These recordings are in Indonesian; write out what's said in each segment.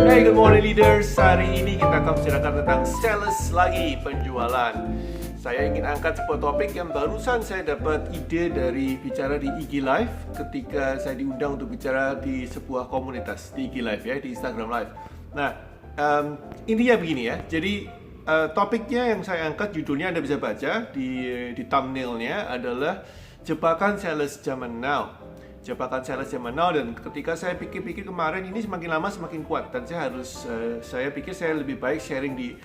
Hey, good morning leaders. Hari ini kita akan bicarakan tentang sales lagi, penjualan. Saya ingin angkat sebuah topik yang barusan saya dapat ide dari bicara di IG Live ketika saya diundang untuk bicara di sebuah komunitas di IG Live ya, di Instagram Live. Nah, intinya begini ya. Jadi topiknya yang saya angkat, judulnya Anda bisa baca di thumbnailnya adalah jebakan sales zaman now. Jebakan sales zaman now. Dan ketika saya pikir-pikir kemarin, ini semakin lama semakin kuat, dan saya pikir saya lebih baik sharing di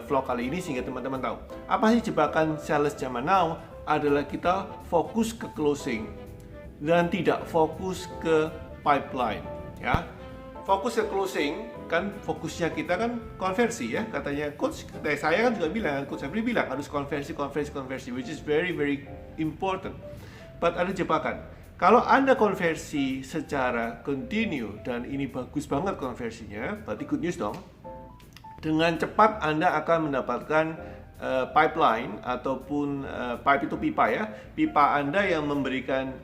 vlog kali ini sehingga teman-teman tahu apa sih jebakan sales zaman now. Adalah kita fokus ke closing dan tidak fokus ke pipeline ya. Fokus ke closing kan, fokusnya kita kan konversi ya, katanya coach. Saya kan juga bilang, coach Febri bilang harus konversi, which is very very important. But ada jebakan. Kalau Anda konversi secara continue dan ini bagus banget konversinya, berarti good news dong. Dengan cepat Anda akan mendapatkan pipeline ataupun pipe itu pipa ya. Pipa Anda yang memberikan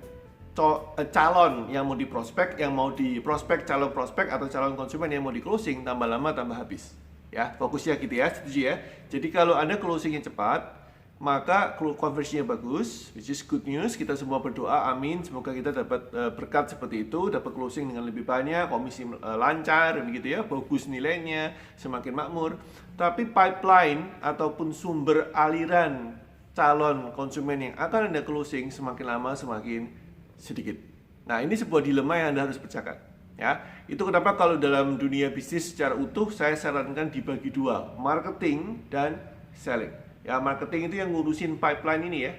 calon yang mau diprospek, calon prospek atau calon konsumen yang mau di closing, tambah lama tambah habis. Ya, fokusnya gitu ya, setuju ya. Jadi kalau Anda closingnya cepat, maka konversinya bagus, which is good news. Kita semua berdoa, amin. Semoga kita dapat berkat seperti itu, dapat closing dengan lebih banyak, komisi lancar, begitu ya, bagus nilainya, semakin makmur. Tapi pipeline ataupun sumber aliran calon konsumen yang akan Anda closing semakin lama semakin sedikit. Nah, ini sebuah dilema yang Anda harus pecahkan. Ya, itu kenapa kalau dalam dunia bisnis secara utuh saya sarankan dibagi dua, marketing dan selling. Ya, marketing itu yang ngurusin pipeline ini ya,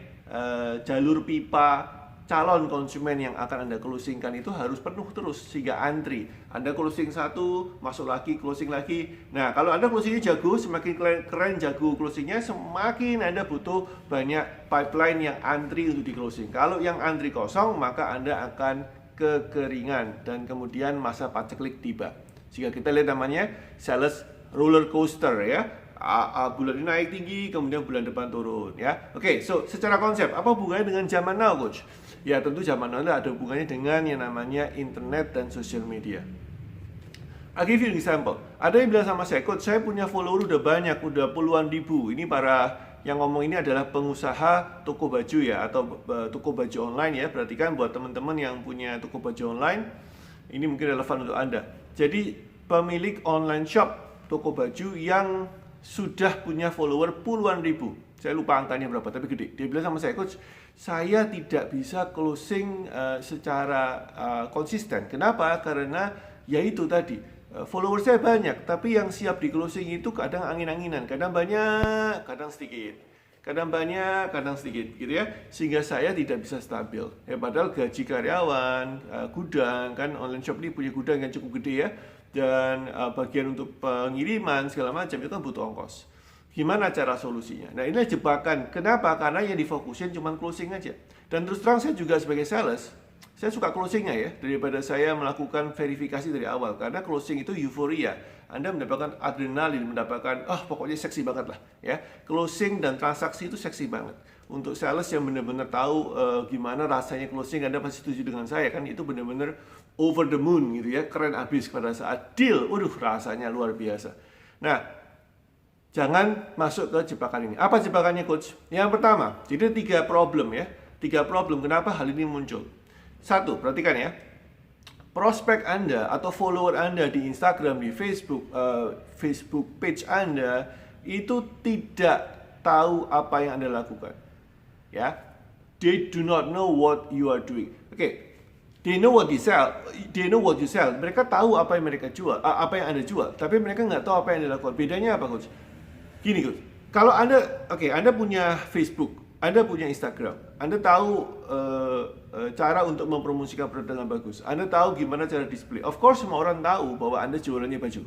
jalur pipa calon konsumen yang akan Anda closingkan itu harus penuh terus sehingga antri. Anda closing satu, masuk lagi, closing lagi. Nah, kalau Anda closingnya jago, semakin keren jago closingnya, semakin Anda butuh banyak pipeline yang antri untuk di closing. Kalau yang antri kosong, maka Anda akan kekeringan dan kemudian masa paceklik tiba. Sehingga kita lihat namanya sales roller coaster ya. Bulan ini naik tinggi, kemudian bulan depan turun ya. Oke, so secara konsep apa hubungannya dengan zaman now, coach? Ya, tentu zaman now ada hubungannya dengan yang namanya internet dan social media. I'll give you an example. Ada yang bilang sama saya, coach, saya punya follower udah banyak, udah puluhan ribu. Ini para yang ngomong ini adalah pengusaha toko baju ya, atau toko baju online ya. Perhatikan buat teman-teman yang punya toko baju online, ini mungkin relevan untuk Anda. Jadi pemilik online shop toko baju yang sudah punya follower puluhan ribu, saya lupa angkanya berapa tapi gede. Dia bilang sama saya, coach, saya tidak bisa closing secara konsisten. Kenapa? Karena ya itu tadi, follower saya banyak, tapi yang siap di closing itu kadang angin-anginan, kadang banyak, kadang sedikit, kadang banyak, kadang sedikit gitu ya, sehingga saya tidak bisa stabil ya. Padahal gaji karyawan, gudang kan, online shop ini punya gudang yang cukup gede ya, dan bagian untuk pengiriman segala macam itu kan butuh ongkos. Gimana cara solusinya? Nah, inilah jebakan. Kenapa? Karena yang difokusin cuma closing aja. Dan terus terang saya juga sebagai sales, saya suka closingnya ya, daripada saya melakukan verifikasi dari awal. Karena closing itu euforia. Anda mendapatkan adrenalin, mendapatkan pokoknya seksi banget lah ya. Closing dan transaksi itu seksi banget. Untuk sales yang benar-benar tahu gimana rasanya closing, Anda pasti setuju dengan saya kan, itu benar-benar over the moon gitu ya, keren abis pada saat deal. Waduh, rasanya luar biasa. Nah, jangan masuk ke jebakan ini. Apa jebakannya, coach? Yang pertama, jadi 3 problem ya. 3 problem kenapa hal ini muncul. 1, perhatikan ya. Prospek Anda atau follower Anda di Instagram, di Facebook, Facebook page Anda itu tidak tahu apa yang Anda lakukan. Ya. They do not know what you are doing. Oke. They know what you sell. Mereka tahu apa yang mereka jual, apa yang Anda jual, tapi mereka nggak tahu apa yang Anda lakukan. Bedanya apa, coach? Gini, coach. Kalau Anda, Anda punya Facebook, Anda punya Instagram, Anda tahu cara untuk mempromosikan produk dengan bagus, Anda tahu gimana cara display. Of course, semua orang tahu bahwa Anda jualannya baju.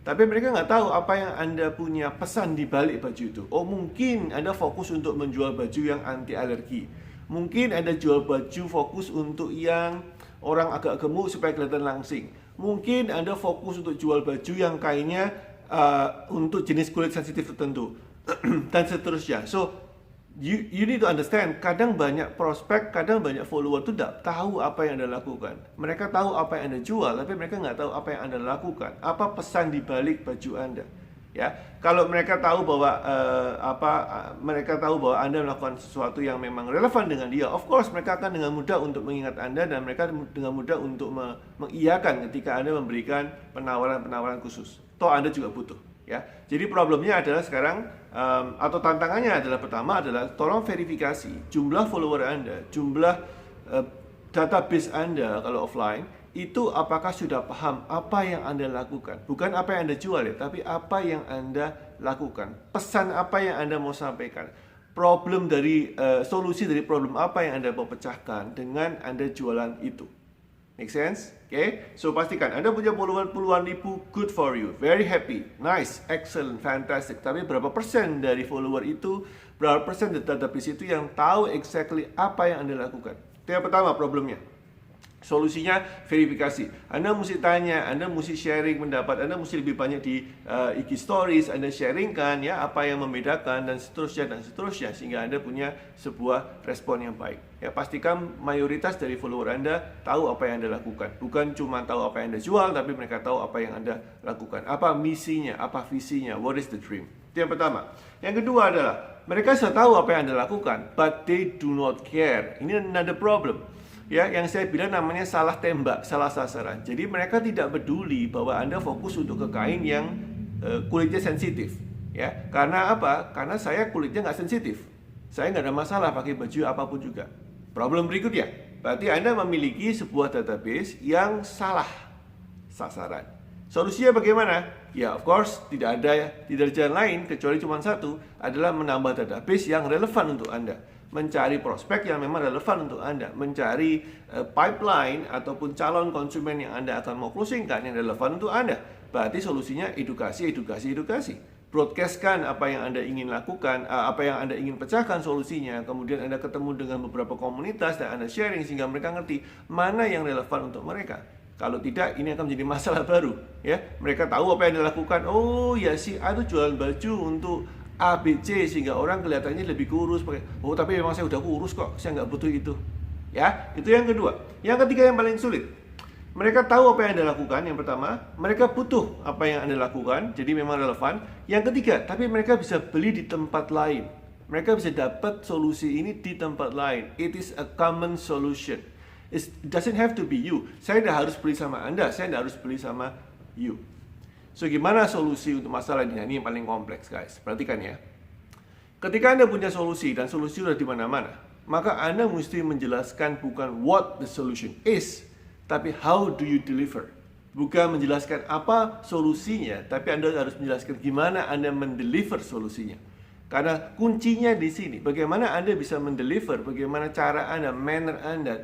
Tapi mereka nggak tahu apa yang Anda punya pesan di balik baju itu. Oh, mungkin Anda fokus untuk menjual baju yang anti alergi. Mungkin Anda jual baju fokus untuk yang orang agak gemuk supaya kelihatan langsing. Mungkin Anda fokus untuk jual baju yang kainnya untuk jenis kulit sensitif tertentu. Dan seterusnya. So, you need to understand, kadang banyak prospek, kadang banyak follower tuh tidak tahu apa yang Anda lakukan. Mereka tahu apa yang Anda jual, tapi mereka nggak tahu apa yang Anda lakukan. Apa pesan di balik baju Anda? Ya, kalau mereka tahu bahwa mereka tahu bahwa Anda melakukan sesuatu yang memang relevan dengan dia, of course mereka akan dengan mudah untuk mengingat Anda, dan mereka dengan mudah untuk mengiyakan ketika Anda memberikan penawaran-penawaran khusus. Toh Anda juga butuh. Ya, jadi problemnya adalah sekarang atau tantangannya adalah, pertama adalah tolong verifikasi jumlah follower Anda, jumlah database Anda kalau offline itu apakah sudah paham apa yang Anda lakukan. Bukan apa yang Anda jual ya, tapi apa yang Anda lakukan. Pesan apa yang Anda mau sampaikan. Problem dari solusi dari problem apa yang Anda mau pecahkan dengan Anda jualan itu. Make sense? Okay? So pastikan Anda punya puluhan ribu, good for you. Very happy, nice, excellent, fantastic. Tapi berapa persen dari follower itu, berapa persen dari database itu yang tahu exactly apa yang Anda lakukan? Itu yang pertama problemnya. Solusinya verifikasi. Anda mesti tanya, Anda mesti sharing pendapat, Anda mesti lebih banyak di IG Stories, Anda sharingkan ya apa yang membedakan dan seterusnya sehingga Anda punya sebuah respon yang baik. Ya, pastikan mayoritas dari follower Anda tahu apa yang Anda lakukan. Bukan cuma tahu apa yang Anda jual, tapi mereka tahu apa yang Anda lakukan. Apa misinya, apa visinya, what is the dream. Itu yang pertama. Yang kedua adalah mereka sudah tahu apa yang Anda lakukan, but they do not care. Ini another problem. Ya, yang saya bilang namanya salah tembak, salah sasaran. Jadi mereka tidak peduli bahwa Anda fokus untuk ke kain yang kulitnya sensitif. Ya, karena apa? Karena saya kulitnya nggak sensitif. Saya nggak ada masalah pakai baju apapun juga. Problem berikutnya, berarti Anda memiliki sebuah database yang salah sasaran. Solusinya bagaimana? Ya, of course, tidak ada jalan lain kecuali cuma satu, adalah menambah database yang relevan untuk Anda. Mencari prospek yang memang relevan untuk Anda, mencari pipeline ataupun calon konsumen yang Anda akan mau closingkan yang relevan untuk Anda. Berarti solusinya edukasi. Broadcastkan apa yang Anda ingin lakukan, apa yang Anda ingin pecahkan solusinya. Kemudian Anda ketemu dengan beberapa komunitas dan Anda sharing sehingga mereka ngerti mana yang relevan untuk mereka. Kalau tidak, ini akan menjadi masalah baru. Ya, mereka tahu apa yang Anda lakukan. Oh ya, si A itu jualan baju untuk A, B, C sehingga orang kelihatannya lebih kurus. Oh, tapi memang saya udah kurus kok, saya nggak butuh itu. Ya, itu yang kedua. Yang ketiga yang paling sulit. Mereka tahu apa yang Anda lakukan. Yang pertama, mereka butuh apa yang Anda lakukan, jadi memang relevan. Yang ketiga, tapi mereka bisa beli di tempat lain. Mereka bisa dapat solusi ini di tempat lain. It is a common solution. It doesn't have to be you. Saya tidak harus beli sama Anda, saya tidak harus beli sama you. So, gimana solusi untuk masalah ini? Ini yang paling kompleks, guys. Perhatikan ya. Ketika Anda punya solusi dan solusi sudah di mana-mana, maka Anda mesti menjelaskan bukan what the solution is, tapi how do you deliver. Bukan menjelaskan apa solusinya, tapi Anda harus menjelaskan gimana Anda mendeliver solusinya. Karena kuncinya di sini, bagaimana Anda bisa mendeliver, bagaimana cara Anda, manner Anda,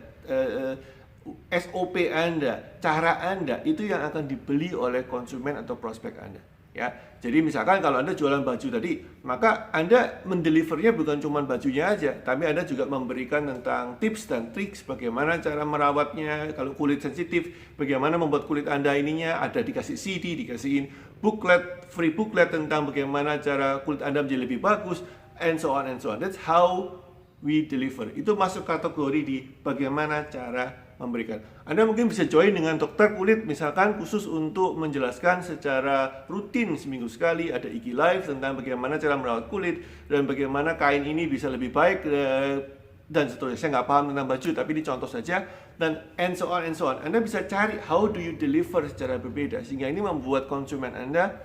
SOP Anda, cara Anda, itu yang akan dibeli oleh konsumen atau prospek Anda. Ya, jadi misalkan kalau Anda jualan baju tadi, maka Anda mendelivernya bukan cuma bajunya aja, tapi Anda juga memberikan tentang tips dan trik bagaimana cara merawatnya. Kalau kulit sensitif, bagaimana membuat kulit Anda ininya, ada dikasih CD, dikasihin booklet, free booklet tentang bagaimana cara kulit Anda menjadi lebih bagus, and so on and so on. That's how we deliver. Itu masuk kategori di bagaimana cara memberikan. Anda mungkin bisa join dengan dokter kulit misalkan khusus untuk menjelaskan secara rutin seminggu sekali, ada IG Live tentang bagaimana cara merawat kulit dan bagaimana kain ini bisa lebih baik dan seterusnya. Saya nggak paham tentang baju, tapi ini contoh saja, dan and so on and so on. Anda bisa cari how do you deliver secara berbeda sehingga ini membuat konsumen Anda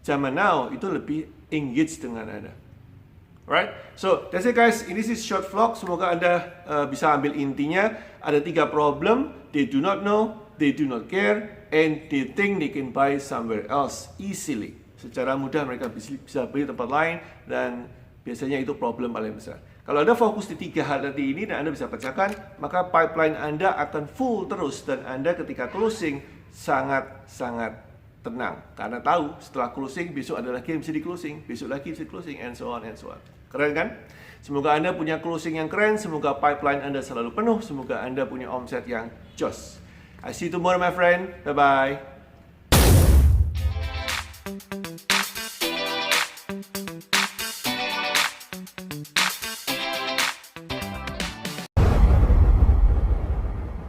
zaman now itu lebih engage dengan Anda. Right? So, that's it guys. Ini is short vlog. Semoga Anda bisa ambil intinya. Ada 3 problem. They do not know, they do not care, and they think they can buy somewhere else easily. Secara mudah mereka bisa beli tempat lain, dan biasanya itu problem paling besar. Kalau Anda fokus di 3 hal tadi ini dan Anda bisa pecahkan, maka pipeline Anda akan full terus, dan Anda ketika closing sangat-sangat tenang. Karena tahu setelah closing, besok ada lagi yang bisa di closing, besok lagi bisa di closing, and so on and so on. Keren kan? Semoga Anda punya closing yang keren, semoga pipeline Anda selalu penuh, semoga Anda punya omset yang joss. I see you tomorrow my friend. Bye-bye.